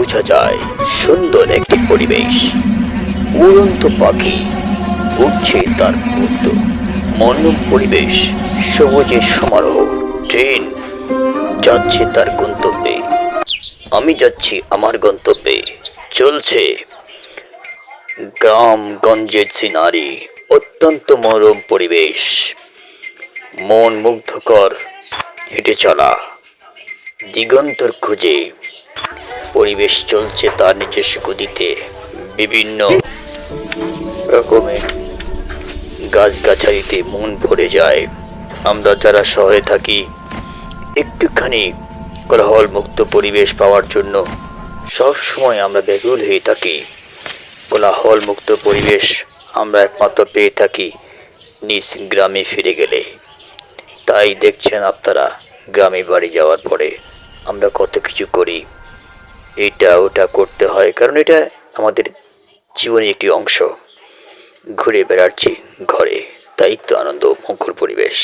বোঝা যায় সুন্দর একটি পরিবেশ। উড়ন্ত পাখি উঠছে তার মতো, মনোরম পরিবেশ, সবুজের সমারোহ। ট্রেন যাচ্ছে তার গন্তব্যে, আমি যাচ্ছি আমার গন্তব্যে। চলছে গ্রামগঞ্জের সিনারি, অত্যন্ত মনোরম পরিবেশ, মন মুগ্ধকর হেঁটে চলা, দিগন্তর খুঁজে পরিবেশ চলছে তার নিজস্ব গতিতে। বিভিন্ন রকমের গাছগাছালিতে মন ভরে যায়। আমরা যারা শহরে থাকি, একটুখানি কোলাহল মুক্ত পরিবেশ পাওয়ার জন্য সব সময় আমরা ব্যাকুল হয়ে থাকি। কোলাহল মুক্ত পরিবেশ আমরা একমাত্র পেয়ে থাকি নিজ গ্রামে ফিরে গেলে। তাই দেখছেন আপনারা, গ্রামে বাড়ি যাওয়ার পরে আমরা কত কিছু করি, এটা ওটা করতে হয়, কারণ এটা আমাদের জীবনের একটি অংশ। ঘুরে বেড়াচ্ছি ঘরে, তাই তো আনন্দ মুখর পরিবেশ।